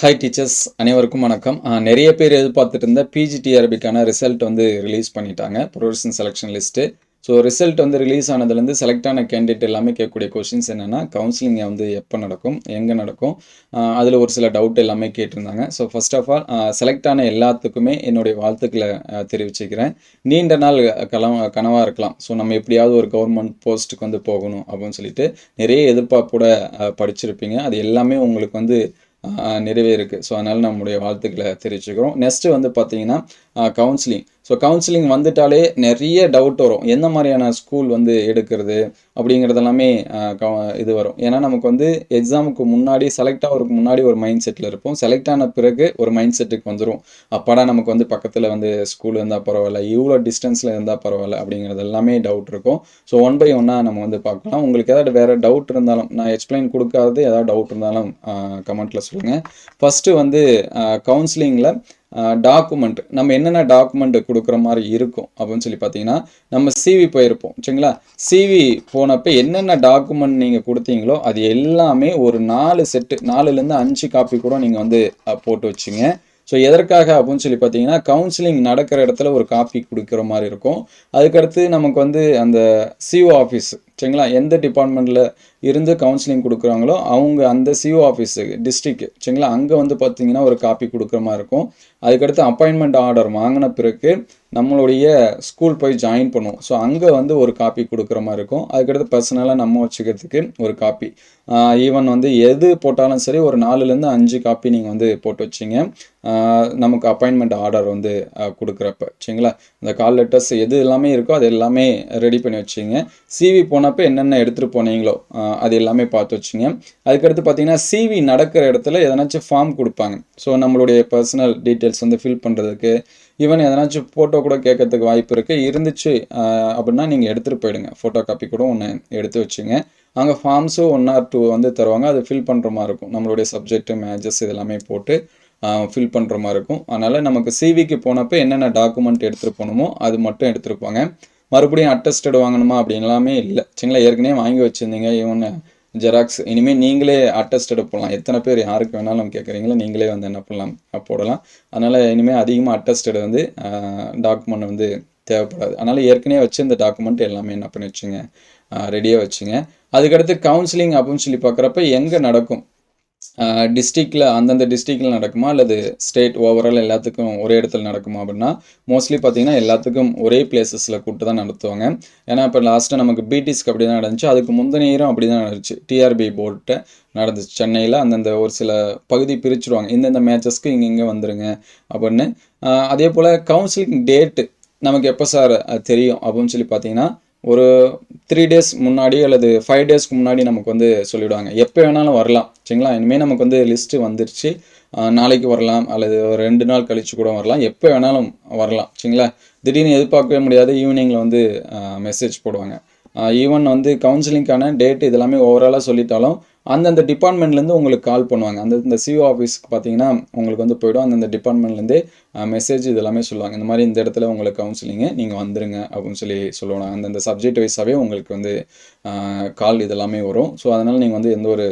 Hi teachers, அனைவருக்கும் வணக்கம். நிறைய பேர் எதிர்பார்த்துட்டு இருந்த பிஜிடிஆர்பிக்கான ரிசல்ட் வந்து ரிலீஸ் பண்ணிட்டாங்க. Provision selection list. So result வந்து ரிலீஸ் ஆனதுலேருந்து செலக்ட் ஆன கேண்டிடேட் எல்லாமே கேட்கக்கூடிய கொஷின்ஸ் என்னென்னா, கவுன்சிலிங் வந்து எப்போ நடக்கும், எங்கே நடக்கும், அதில் ஒரு சில டவுட் எல்லாமே கேட்டிருந்தாங்க. So first of all select ஆன எல்லாத்துக்குமே என்னுடைய வாழ்த்துக்களை தெரிவிச்சுக்கிறேன். நீண்ட நாள் கனவாக இருக்கலாம். ஸோ நம்ம எப்படியாவது ஒரு கவர்மெண்ட் போஸ்ட்டுக்கு வந்து போகணும் அப்படின்னு சொல்லிட்டு நிறைய எதிர்பார்ப்போட படிச்சிருப்பீங்க. அது எல்லாமே உங்களுக்கு வந்து நிறைவேறுக்கு. ஸோ அதனால் நம்முடைய வாழ்த்துக்களை தெரிவிச்சுக்கிறோம். நெக்ஸ்ட்டு வந்து பார்த்தீங்கன்னா கவுன்சிலிங். ஸோ கவுன்சிலிங் வந்துட்டாலே நிறைய டவுட் வரும். எந்த மாதிரியான ஸ்கூல் வந்து எடுக்கிறது அப்படிங்கிறதெல்லாமே இது வரும். ஏன்னா நமக்கு வந்து எக்ஸாமுக்கு முன்னாடி செலக்ட் ஆகிறதுக்கு முன்னாடி ஒரு மைண்ட் செட்டில் இருப்போம். செலக்ட் ஆன பிறகு ஒரு மைண்ட் செட்டுக்கு வந்துடும். அப்பாடா நமக்கு வந்து பக்கத்தில் வந்து ஸ்கூல் இருந்தால் பரவாயில்ல, இவ்வளோ டிஸ்டன்ஸில் இருந்தால் பரவாயில்ல அப்படிங்கிறது எல்லாமே டவுட் இருக்கும். ஸோ ஒன் பை ஒன்னாக நம்ம வந்து பார்க்கலாம். உங்களுக்கு ஏதாவது வேறு டவுட் இருந்தாலும், நான் எக்ஸ்பிளைன் கொடுக்காதது ஏதாவது டவுட் இருந்தாலும் கமெண்ட்டில் சொல்லுங்கள். ஃபஸ்ட்டு வந்து கவுன்சிலிங்கில் டாக்குமெண்ட் நம்ம என்னென்ன டாக்குமெண்ட் கொடுக்குற மாதிரி இருக்கும் அப்படின்னு சொல்லி பார்த்தீங்கன்னா, நம்ம சிவி போயிருப்போம் சரிங்களா. சிவி போனப்போ என்னென்ன டாக்குமெண்ட் நீங்கள் கொடுத்தீங்களோ அது எல்லாமே ஒரு 4 செட்டு, 4லேருந்து 5 காப்பி கூட நீங்கள் வந்து போட்டு வச்சுங்க. ஸோ எதற்காக அப்படின்னு சொல்லி பார்த்தீங்கன்னா, கவுன்சிலிங் நடக்கிற இடத்துல ஒரு காப்பி கொடுக்குற மாதிரி இருக்கும். அதுக்கடுத்து நமக்கு வந்து அந்த சிஓ ஆஃபீஸ் சரிங்களா, எந்த டிபார்ட்மெண்ட்டில் இருந்து கவுன்சிலிங் கொடுக்குறாங்களோ அவங்க அந்த சிஓ ஆஃபீஸுக்கு டிஸ்ட்ரிக்ட் சரிங்களா, அங்கே வந்து பார்த்தீங்கன்னா ஒரு காப்பி கொடுக்குற மாதிரி இருக்கும். அதுக்கடுத்து அப்பாயின்மெண்ட் ஆர்டர் வாங்கின பிறகு நம்மளுடைய ஸ்கூல் போய் ஜாயின் பண்ணுவோம். ஸோ அங்கே வந்து ஒரு காப்பி கொடுக்குற மாதிரி இருக்கும். அதுக்கடுத்து பர்சனலாக நம்ம வச்சுக்கிறதுக்கு ஒரு காப்பி. ஈவன் வந்து எது போட்டாலும் சரி ஒரு 4லேருந்து 5 காப்பி நீங்கள் வந்து போட்டு வச்சிங்க. நமக்கு அப்பாயின்மெண்ட் ஆர்டர் வந்து கொடுக்குறப்ப சரிங்களா, இந்த கால் லெட்டர்ஸ் எது எல்லாமே இருக்கோ அது எல்லாமே ரெடி பண்ணி வச்சிங்க. சிவி போனப்போ என்னென்ன எடுத்துகிட்டு போனீங்களோ அது எல்லாமே பார்த்து வச்சிங்க. அதுக்கடுத்து பார்த்தீங்கன்னா சிவி நடக்கிற இடத்துல எதனாச்சும் ஃபார்ம் கொடுப்பாங்க. ஸோ நம்மளுடைய பர்சனல் டீட்டெயில்ஸ் வந்து ஃபில் பண்ணுறதுக்கு, ஈவன் எதனாச்சும் ஃபோட்டோ கூட கேட்கறதுக்கு வாய்ப்பு இருக்குது. இருந்துச்சு அப்படின்னா நீங்கள் எடுத்துகிட்டு போயிடுங்க. ஃபோட்டோ காப்பி கூட ஒன்று எடுத்து வச்சுங்க. அங்கே ஃபார்ம்ஸும் 1 or 2 வந்து தருவாங்க. அது ஃபில் பண்ணுற மாதிரி இருக்கும். நம்மளுடைய சப்ஜெக்ட்டு மேஜஸ் இதெல்லாமே போட்டு ஃபில் பண்ணுற மாதிரி இருக்கும். அதனால் நமக்கு சிவிக்கு போனப்போ என்னென்ன டாக்குமெண்ட் எடுத்துகிட்டு போகணுமோ அது மட்டும் எடுத்துருப்பாங்க. மறுபடியும் அட்டஸ்டட் வாங்கணுமா அப்படின்லாமே இல்லை சரிங்களா. ஏற்கனவே வாங்கி வச்சுருந்தீங்க ஈவன் ஜெராக்ஸ், இனிமேல் நீங்களே அட்டஸ்டட் போடலாம். எத்தனை பேர் யாருக்கு வேணாலும் கேட்குறீங்களோ நீங்களே வந்து என்ன பண்ணலாம் போடலாம். அதனால் இனிமேல் அதிகமாக அட்டஸ்டட் வந்து டாக்குமெண்ட் வந்து தேவைப்படாது. அதனால் ஏற்கனவே வச்சு இந்த டாக்குமெண்ட் எல்லாமே என்ன பண்ணி வச்சுங்க, ரெடியாக வச்சுங்க. அதுக்கடுத்து கவுன்சிலிங் அப்படின்னு சொல்லி பார்க்குறப்ப எங்கே நடக்கும், டிஸ்ட்ரிக்டில் அந்தந்த டிஸ்ட்ரிக்டில் நடக்குமா அல்லது ஸ்டேட் ஓவரால் எல்லாத்துக்கும் ஒரே இடத்துல நடக்குமா அப்படின்னா, மோஸ்ட்லி பார்த்தீங்கன்னா எல்லாத்துக்கும் ஒரே பிளேசஸில் கூப்பிட்டு தான் நடத்துவாங்க. ஏன்னா இப்போ லாஸ்ட்டாக நமக்கு பிடிஸ்க்கு அப்படி தான் நடந்துச்சு. அதுக்கு முந்தின இயரும் அப்படி தான் நடந்துச்சு. டிஆர்பி போர்ட்ட நடந்துச்சு சென்னையில். அந்தந்த ஒரு சில பகுதி பிரிச்சுருவாங்க, இந்தந்த மேட்சஸ்க்கு இங்கே வந்துருங்க அப்படின்னு. அதே போல் கவுன்சிலிங் டேட்டு நமக்கு எப்போ சார் தெரியும் அப்படின்னு சொல்லி பார்த்தீங்கன்னா, ஒரு 3 days முன்னாடி அல்லது 5 daysக்கு முன்னாடி நமக்கு வந்து சொல்லிவிடுவாங்க. எப்போ வேணாலும் வரலாம் சரிங்களா. இனிமேல் நமக்கு வந்து லிஸ்ட்டு வந்துருச்சு. நாளைக்கு வரலாம் அல்லது ஒரு 2 நாள் கழித்து கூட வரலாம். எப்போ வேணாலும் வரலாம் சரிங்களா. திடீர்னு எதிர்பார்க்கவே முடியாது. ஈவினிங்கில் வந்து மெசேஜ் போடுவாங்க. ஈவன் வந்து கவுன்சிலிங்கான டேட் இதெல்லாமே ஓவராலாக சொல்லிட்டாலும் அந்தந்த டிபார்ட்மெண்ட்லேருந்து உங்களுக்கு கால் பண்ணுவாங்க. அந்தந்த சிஓ ஆஃபீஸ்க்கு பார்த்தீங்கன்னா உங்களுக்கு வந்து போய்டும். அந்தந்த டிபார்ட்மெண்ட்லேருந்தே மெசேஜ் இதெல்லாமே சொல்லுவாங்க. இந்த மாதிரி இந்த இடத்துல உங்களுக்கு கவுன்சிலிங்கு நீங்கள் வந்துருங்க அப்படின்னு சொல்லி சொல்லுவாங்க. அந்தந்த சப்ஜெக்ட் வைஸாகவே உங்களுக்கு வந்து கால் இதெல்லாமே வரும். ஸோ அதனால் நீங்கள் வந்து எந்த ஒரு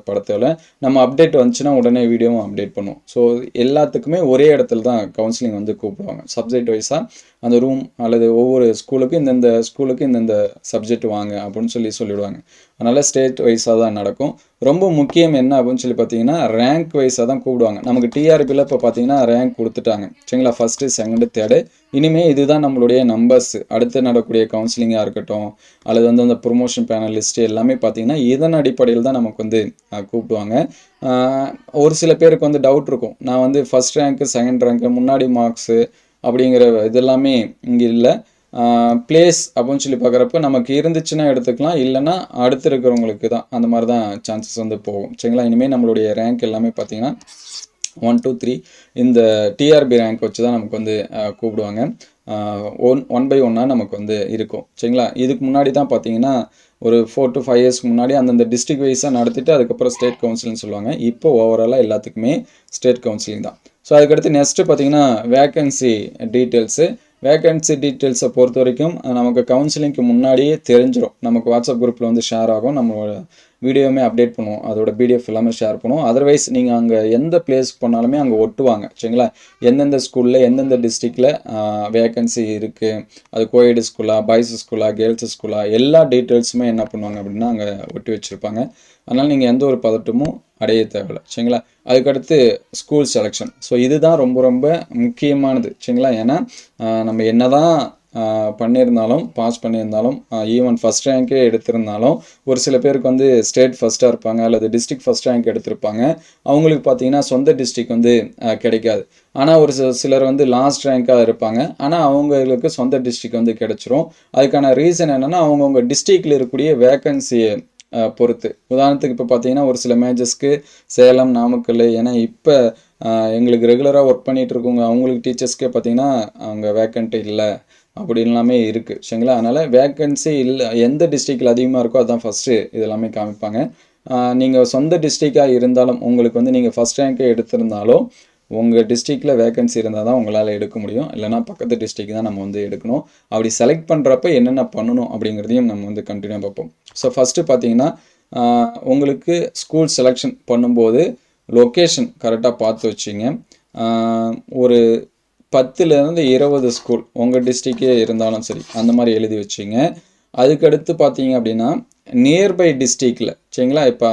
படத்தில் நம்ம அப்டேட் வந்துச்சுன்னா உடனே வீடியோவும் அப்டேட் பண்ணுவோம். ஸோ எல்லாத்துக்குமே ஒரே இடத்துல தான் கவுன்சிலிங் வந்து கூப்பிடுவாங்க. சப்ஜெக்ட் வைஸாக அந்த ரூம் அல்லது ஒவ்வொரு ஸ்கூலுக்கு இந்தந்த ஸ்கூலுக்கு இந்தந்த சப்ஜெக்ட் வாங்க அப்படின்னு சொல்லிவிடுவாங்க. அதனால் ஸ்டேட் வைஸாக தான் நடக்கும். ரொம்ப முக்கியம் என்ன அப்படின்னு சொல்லி பார்த்தீங்கன்னா, ரேங்க் வைஸாக தான் கூப்பிடுவாங்க. நமக்கு டிஆர்பியில் இப்போ பார்த்தீங்கன்னா ரேங்க் கொடுத்துட்டாங்க சரிங்களா. First, second, third. இனிமேல் இதுதான் நம்மளுடைய நம்பர்ஸ். அடுத்து நடக்கக்கூடிய கவுன்சிலிங்காக இருக்கட்டும் அல்லது வந்து அந்த ப்ரொமோஷன் பேனல் லிஸ்ட்டு எல்லாமே பார்த்தீங்கன்னா இதன் அடிப்படையில் தான் நமக்கு வந்து கூப்பிடுவாங்க. ஒரு சில பேருக்கு வந்து டவுட் இருக்கும், நான் வந்து ஃபஸ்ட் ரேங்க்கு, செகண்ட் ரேங்க்கு, முன்னாடி மார்க்ஸு அப்படிங்கிற இதெல்லாமே இங்கே இல்லை. பிளேஸ் அப்படின்னு சொல்லி பார்க்குறப்ப நமக்கு இருந்துச்சுன்னா எடுத்துக்கலாம், இல்லைன்னா அடுத்து இருக்கிறவங்களுக்கு தான் அந்த மாதிரி தான் சான்சஸ் வந்து போகும் சரிங்களா. இனிமேல் நம்மளுடைய ரேங்க் எல்லாமே பார்த்தீங்கன்னா 1, 2, 3 இந்த டிஆர்பி ரேங்க் வச்சு தான் நமக்கு வந்து கூப்பிடுவாங்க. ஒன் பை ஒன்னாக நமக்கு வந்து இருக்கும் சரிங்களா. இதுக்கு முன்னாடி தான் பார்த்தீங்கன்னா ஒரு 4 to 5 yearsக்கு முன்னாடி அந்தந்த டிஸ்ட்ரிக்ட் வைஸாக நடத்திட்டு அதுக்கப்புறம் ஸ்டேட் கவுன்சிலிங் சொல்லுவாங்க. இப்போ ஓவராலாக எல்லாத்துக்குமே ஸ்டேட் கவுன்சிலிங் தான். ஸோ அதுக்கடுத்து நெக்ஸ்ட்டு பார்த்தீங்கன்னா வேக்கன்சி டீட்டெயில்ஸு. வேகன்சி டீட்டெயில்ஸை பொறுத்த வரைக்கும் நமக்கு கவுன்சிலிங்க்கு முன்னாடியே தெரிஞ்சிடும். நமக்கு வாட்ஸ்அப் குரூப்பில் வந்து ஷேர் ஆகும். நம்மளோட வீடியோவுமே அப்டேட் பண்ணுவோம். அதோட பிடிஎஃப் எல்லாமே ஷேர் பண்ணுவோம். அதர்வைஸ் நீங்கள் அங்கே எந்த பிளேஸ்க்கு போனாலுமே அங்கே ஒட்டுவாங்க. சரிங்களா? எந்தெந்த ஸ்கூலில் எந்தெந்த டிஸ்ட்ரிக்டில் வேகன்சி இருக்குது, அது கோஎட் ஸ்கூலா, பாய்ஸ் ஸ்கூலா, கேர்ள்ஸ் ஸ்கூலா, எல்லா டீட்டெயில்ஸுமே என்ன பண்ணுவாங்க அப்படின்னா அங்கே ஒட்டி வச்சுருப்பாங்க. அதனால் நீங்கள் எந்த ஒரு பதட்டமும் அடைய தேவையில்லை. சரிங்களா? அதுக்கடுத்து ஸ்கூல் செலெக்ஷன். ஸோ இதுதான் ரொம்ப ரொம்ப முக்கியமானது. சரிங்களா? ஏன்னா நம்ம என்ன தான் பண்ணியிருந்தாலும், பாஸ் பண்ணியிருந்தாலும், ஈவன் ஃபஸ்ட் ரேங்க்கே எடுத்திருந்தாலும், ஒரு சில பேருக்கு வந்து ஸ்டேட் ஃபஸ்ட்டாக இருப்பாங்க, அல்லது டிஸ்ட்ரிக்ட் ஃபஸ்ட் ரேங்க் எடுத்திருப்பாங்க. அவங்களுக்கு பார்த்தீங்கன்னா சொந்த டிஸ்ட்ரிக்ட் வந்து கிடைக்காது. ஆனால் ஒரு சிலர் வந்து லாஸ்ட் ரேங்காக இருப்பாங்க. ஆனால் அவங்களுக்கு சொந்த டிஸ்ட்ரிக்ட் வந்து கிடைச்சிரும். அதுக்கான ரீசன் என்னென்னா அவங்கவுங்க டிஸ்ட்ரிக்டில் இருக்கக்கூடிய வேக்கன்சியை பொறுத்து. உதாரணத்துக்கு இப்போ பார்த்தீங்கன்னா ஒரு சில மேஜர்ஸ்க்கு சேலம், நாமக்கல், ஏன்னா இப்போ எங்களுக்கு ரெகுலராக ஒர்க் பண்ணிகிட்டு இருக்கவங்க அவங்களுக்கு டீச்சர்ஸ்க்கே பார்த்தீங்கன்னா அவங்க வேக்கன்ட் இல்லை அப்படின்லாமே இருக்குது. சரிங்களா? அதனால் வேக்கன்சி இல்லை, எந்த டிஸ்ட்ரிக்டில் அதிகமாக இருக்கோ அதுதான் ஃபஸ்ட்டு இதெல்லாமே காமிப்பாங்க. நீங்கள் சொந்த டிஸ்ட்ரிக்டாக இருந்தாலும் உங்களுக்கு வந்து நீங்கள் ஃபஸ்ட் ரேங்க்கே எடுத்திருந்தாலும் உங்கள் டிஸ்ட்ரிக்டில் வேகன்சி இருந்தால் தான் உங்களால் எடுக்க முடியும். இல்லைனா பக்கத்து டிஸ்ட்ரிக் தான் நம்ம வந்து எடுக்கணும். அப்படி செலக்ட் பண்ணுறப்ப என்னென்ன பண்ணணும் அப்படிங்கிறதையும் நம்ம வந்து கண்டினியூ பார்ப்போம். ஸோ ஃபஸ்ட்டு பார்த்தீங்கன்னா உங்களுக்கு ஸ்கூல் செலெக்ஷன் பண்ணும்போது லொக்கேஷன் கரெக்டாக பார்த்து வச்சிங்க. ஒரு 10லேருந்து 20 ஸ்கூல் உங்கள் டிஸ்ட்ரிக்டே இருந்தாலும் சரி அந்த மாதிரி எழுதி வச்சிங்க. அதுக்கடுத்து பார்த்தீங்க அப்படின்னா நியர்பை டிஸ்ட்ரிக்டில், சரிங்களா? இப்போ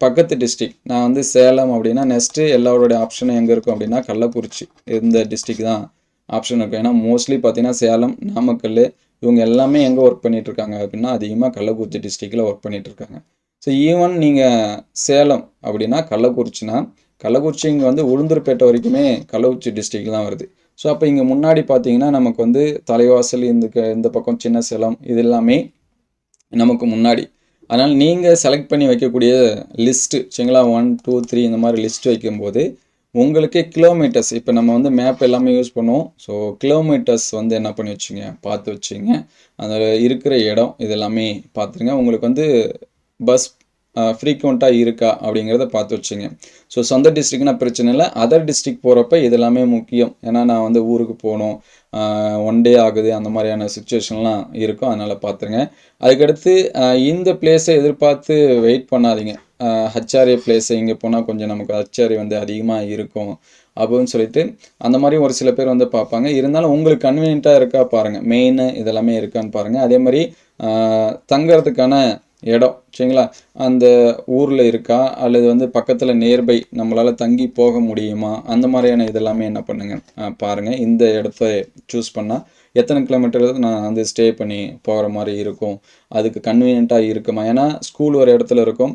பக்கத்து டிஸ்ட்ரிக் நான் வந்து சேலம் அப்படின்னா நெக்ஸ்ட்டு எல்லாரோட ஆப்ஷனும் எங்கே இருக்கும் அப்படின்னா கள்ளக்குறிச்சி, இந்த டிஸ்ட்ரிக் தான் ஆப்ஷன் இருக்கும். ஏன்னா மோஸ்ட்லி பார்த்தீங்கன்னா சேலம், நாமக்கல் இவங்க எல்லாமே எங்கே ஒர்க் பண்ணிகிட்ருக்காங்க அப்படின்னா அதிகமாக கள்ளக்குறிச்சி டிஸ்ட்ரிக்டில் ஒர்க் பண்ணிகிட்ருக்காங்க. ஸோ ஈவன் நீங்கள் சேலம் அப்படின்னா கள்ளக்குறிச்சினா கள்ளக்குறிச்சி இங்கே வந்து உளுந்தூர்பேட்டை வரைக்குமே கள்ளக்குறிச்சி டிஸ்ட்ரிக்டில் தான் வருது. ஸோ அப்போ இங்கே முன்னாடி பார்த்தீங்கன்னா நமக்கு வந்து தலைவாசல், இந்த பக்கம் சின்ன சேலம், இது எல்லாமே நமக்கு முன்னாடி. அதனால் நீங்கள் செலக்ட் பண்ணி வைக்கக்கூடிய லிஸ்ட்டு, சரிங்களா? 1, 2, 3 இந்த மாதிரி லிஸ்ட் வைக்கும்போது உங்களுக்கே கிலோமீட்டர்ஸ், இப்போ நம்ம வந்து மேப் எல்லாமே யூஸ் பண்ணுவோம். ஸோ கிலோமீட்டர்ஸ் வந்து என்ன பண்ணி வச்சுங்க, பார்த்து வச்சுங்க. அதில் இருக்கிற இடம் இதெல்லாமே பார்த்துருங்க. உங்களுக்கு வந்து பஸ் ஃப்ரீக்வெண்ட்டாக இருக்கா அப்படிங்கிறத பார்த்து வச்சுங்க. ஸோ சொந்த டிஸ்ட்ரிக்ட்னா பிரச்சனை இல்லை. அதர் டிஸ்ட்ரிக்ட் போகிறப்ப இதெல்லாமே முக்கியம். ஏன்னா நான் வந்து ஊருக்கு போகணும், 1 டே ஆகுது, அந்த மாதிரியான சுச்சுவேஷன்லாம் இருக்கும். அதனால் பார்த்துருங்க. அதுக்கடுத்து இந்த பிளேஸை எதிர்பார்த்து வெயிட் பண்ணாதீங்க. ஹச்ஆர்ஏ பிளேஸை இங்கே போனால் கொஞ்சம் நமக்கு ஹச்ஆர்ஏ வந்து அதிகமாக இருக்கும் அப்படின்னு சொல்லிட்டு அந்த மாதிரி ஒரு சில பேர் வந்து பார்ப்பாங்க. இருந்தாலும் உங்களுக்கு கன்வீனியண்ட்டாக இருக்கா பாருங்கள். மெயின் இதெல்லாமே இருக்கான்னு பாருங்கள். அதே மாதிரி தங்கிறதுக்கான இடம், சரிங்களா? அந்த ஊரில் இருக்கா, அல்லது வந்து பக்கத்தில் நியர்பை நம்மளால் தங்கி போக முடியுமா, அந்த மாதிரியான இதெல்லாமே என்ன பண்ணுங்கள் பாருங்கள். இந்த இடத்த சூஸ் பண்ணால் எத்தனை கிலோமீட்டர் நான் வந்து ஸ்டே பண்ணி போகிற மாதிரி இருக்கும், அதுக்கு கன்வீனியண்ட்டாக இருக்குமா? ஏன்னா ஸ்கூல் ஒரு இடத்துல இருக்கும்.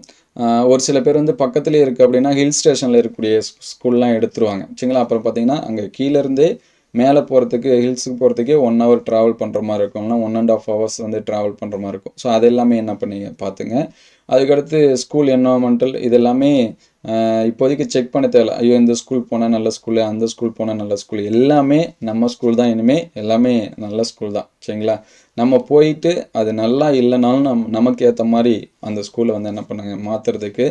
ஒரு சில பேர் வந்து பக்கத்துலேயே இருக்குது அப்படின்னா ஹில் ஸ்டேஷனில் இருக்கக்கூடிய ஸ்கூல்லாம் எடுத்துருவாங்க, சரிங்களா? அப்புறம் பார்த்தீங்கன்னா அங்கே கீழேருந்தே மேலே போகிறதுக்கு, ஹில்ஸுக்கு போகிறதுக்கே 1 ஹவர் ட்ராவல் பண்ணுற மாதிரி இருக்கும், இல்லைனா 1.5 ஹவர்ஸ் வந்து ட்ராவல் பண்ணுற மாதிரி இருக்கும். ஸோ அது எல்லாமே என்ன பண்ணி பார்த்துங்க. அதுக்கடுத்து ஸ்கூல் என்வரான்மெண்டல் இதெல்லாமே இப்போதைக்கு செக் பண்ண தேவையில்ல. ஐயோ இந்த ஸ்கூல் போனால் நல்ல ஸ்கூலு, அந்த ஸ்கூல் போனால் நல்ல ஸ்கூல், எல்லாமே நம்ம ஸ்கூல் தான். இனிமேல் எல்லாமே நல்ல ஸ்கூல் தான், சரிங்களா? நம்ம போயிட்டு அது நல்லா இல்லைனாலும் நமக்கு ஏற்ற மாதிரி அந்த ஸ்கூலை வந்து என்ன பண்ணுங்க மாற்றுறதுக்கு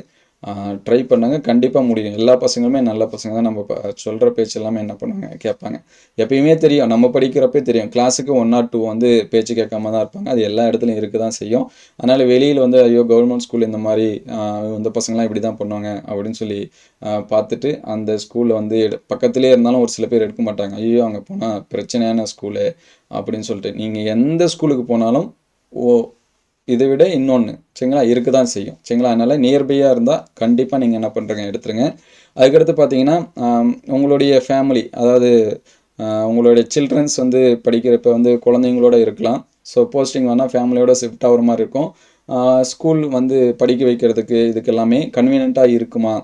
ட்ரை பண்ணுங்க. கண்டிப்பாக முடியும். எல்லா பசங்களுமே நல்ல பசங்க தான். நம்ம சொல்கிற பேச்சு எல்லாமே என்ன பண்ணுவாங்க, கேட்பாங்க. எப்பயுமே தெரியும், நம்ம படிக்கிறப்பே தெரியும், கிளாஸுக்கு 1 or 2 வந்து பேச்சு கேட்காம தான் இருப்பாங்க. அது எல்லா இடத்துலையும் இருக்க தான் செய்யும். அதனால் வெளியில் வந்து ஐயோ கவர்மெண்ட் ஸ்கூல் இந்த மாதிரி இந்த பசங்களாம் இப்படி தான் பண்ணுவாங்க அப்படின்னு சொல்லி பார்த்துட்டு அந்த ஸ்கூலில் வந்து பக்கத்துலேயே இருந்தாலும் ஒரு சில பேர் எடுக்க மாட்டாங்க. ஐயோ அங்கே போனால் பிரச்சனையான ஸ்கூலு அப்படின்னு சொல்லிட்டு. நீங்கள் எந்த ஸ்கூலுக்கு போனாலும் இதை விட இன்னொன்று, சரிங்களா, இருக்க தான் செய்யும், சரிங்களா? அதனால் நியர்பையாக இருந்தால் கண்டிப்பாக நீங்கள் என்ன பண்ணுறீங்க எடுத்துருங்க. அதுக்கடுத்து பார்த்தீங்கன்னா உங்களுடைய ஃபேமிலி, அதாவது உங்களுடைய சில்ட்ரன்ஸ் வந்து படிக்கிறப்ப வந்து குழந்தைங்களோட இருக்கலாம். ஸோ போஸ்டிங் வேணால் ஃபேமிலியோட ஷிஃப்ட் ஆகிற மாதிரி இருக்கும். ஸ்கூல் வந்து படிக்க வைக்கிறதுக்கு இதுக்கு எல்லாமே கன்வீனியண்ட்டாக இருக்குமா,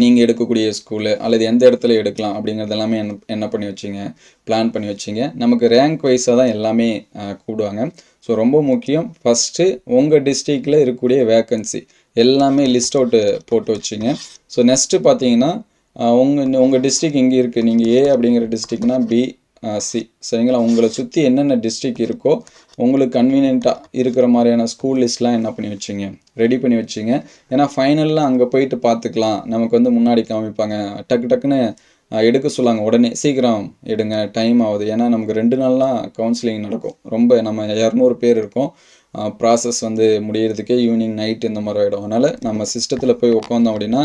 நீங்கள் எடுக்கக்கூடிய ஸ்கூலு அல்லது எந்த இடத்துல எடுக்கலாம் அப்படிங்கிறது எல்லாமே என்ன பண்ணி வச்சிங்க, பிளான் பண்ணி வச்சிங்க. நமக்கு ரேங்க் வைஸாக தான் எல்லாமே கூடுவாங்க. ஸோ ரொம்ப முக்கியம், ஃபஸ்ட்டு உங்கள் டிஸ்ட்ரிக்டில் இருக்கக்கூடிய வேக்கன்சி எல்லாமே லிஸ்ட் அவுட்டு போட்டு வச்சிங்க. ஸோ நெக்ஸ்ட்டு பார்த்தீங்கன்னா உங்கள் டிஸ்ட்ரிக் இங்கே இருக்குது, நீங்கள் ஏ அப்படிங்கிற டிஸ்ட்ரிக்னால் பி, சி, சரிங்களா? உங்களை சுற்றி என்னென்ன டிஸ்ட்ரிக் இருக்கோ உங்களுக்கு கன்வீனியண்ட்டாக இருக்கிற மாதிரியான ஸ்கூல் லிஸ்ட்லாம் என்ன பண்ணி வச்சிங்க, ரெடி பண்ணி வச்சிங்க. ஏன்னா ஃபைனலில் அங்கே போயிட்டு பார்த்துக்கலாம், நமக்கு வந்து முன்னாடி காமிப்பாங்க, டக்குன்னு எடுக்க சொல்லாங்க உடனே சீக்கிரம் எடுங்க டைம் ஆகுது. ஏன்னா நமக்கு 2 நாள்லாம் கவுன்சிலிங் நடக்கும். ரொம்ப நம்ம 200 பேர் இருக்கோம். ப்ராசஸ் வந்து முடியறதுக்கே ஈவினிங் நைட் இந்த மாதிரி ஆகிடும். அதனால் நம்ம சிஸ்டத்தில் போய் உட்காந்தோம் அப்படின்னா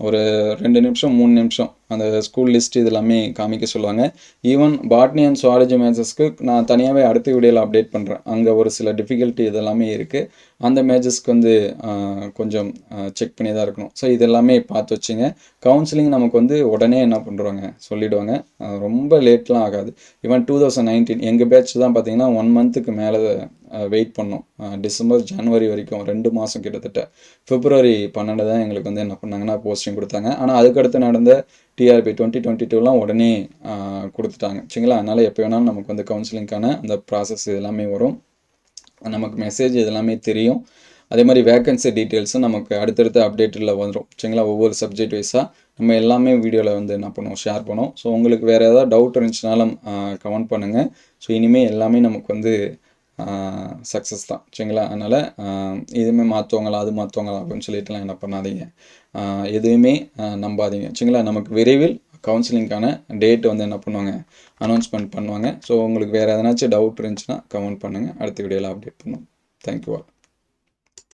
ஒரு 2 நிமிஷம் 3 நிமிஷம் அந்த ஸ்கூல் லிஸ்ட் இது எல்லாமே காமிக்க சொல்லுவாங்க. ஈவன் பாட்னி அண்ட் சுவாலஜி மேஜர்ஸ்க்கு நான் தனியாகவே அடுத்த வீடியோவில் அப்டேட் பண்ணுறேன். அங்கே ஒரு சில டிஃபிகல்ட்டி இதெல்லாமே இருக்குது. அந்த மேஜர்ஸ்க்கு வந்து கொஞ்சம் செக் பண்ணி தான் இருக்கணும். ஸோ இதெல்லாமே பார்த்து வச்சுங்க. கவுன்சிலிங் நமக்கு வந்து உடனே என்ன பண்ணுறாங்க சொல்லிவிடுவாங்க. ரொம்ப லேட்லாம் ஆகாது. ஈவன் 2019 எங்கள் பேட்ச் தான் பார்த்தீங்கன்னா 1 மந்த்துக்கு மேலே வெயிட் பண்ணோம். டிசம்பர் ஜனவரி வரைக்கும் 2 மாதம் கிட்டத்தட்ட. பிப்ரவரி 12 தான் எங்களுக்கு வந்து என்ன பண்ணாங்கன்னா போஸ்டிங் கொடுத்தாங்க. ஆனால் அதுக்கடுத்து நடந்த டிஆர்பி 2022லாம் உடனே கொடுத்துட்டாங்க சரிங்களா. அதனால் எப்போ வேணாலும் நமக்கு வந்து கவுன்சிலிங்க்கான அந்த ப்ராசஸ் எல்லாமே வரும். நமக்கு மெசேஜ் இதெல்லாமே தெரியும். அதே மாதிரி வேக்கன்சி டீட்டெயில்ஸும் நமக்கு அடுத்தடுத்த அப்டேட்டில் வந்துடும் சரிங்களா. ஒவ்வொரு சப்ஜெக்ட் வைஸாக நம்ம எல்லாமே வீடியோவில் வந்து என்ன பண்ணுவோம் ஷேர் பண்ணுவோம். ஸோ உங்களுக்கு வேறு ஏதாவது டவுட் இருந்துச்சுனாலும் கமெண்ட் பண்ணுங்கள். ஸோ இனிமேல் எல்லாமே நமக்கு வந்து சக்ஸஸ் தான் சரிங்களா. அதனால் எதுவுமே மாற்றுவாங்களா அது மாற்றுவாங்களா அப்படின்னு சொல்லிட்டுலாம் என்ன பண்ணாதீங்க. எதுவுமே நம்பாதீங்க சரிங்களா. நமக்கு விரைவில் கவுன்சிலிங்க்கான டேட் வந்து என்ன பண்ணுவாங்க அனௌன்ஸ்மெண்ட் பண்ணுவாங்க. ஸோ உங்களுக்கு வேறு எதனாச்சும் டவுட் இருந்துச்சுன்னா கமெண்ட் பண்ணுங்கள். அடுத்த வீடியோவில் அப்டேட் பண்ணுவோம். Thank you all.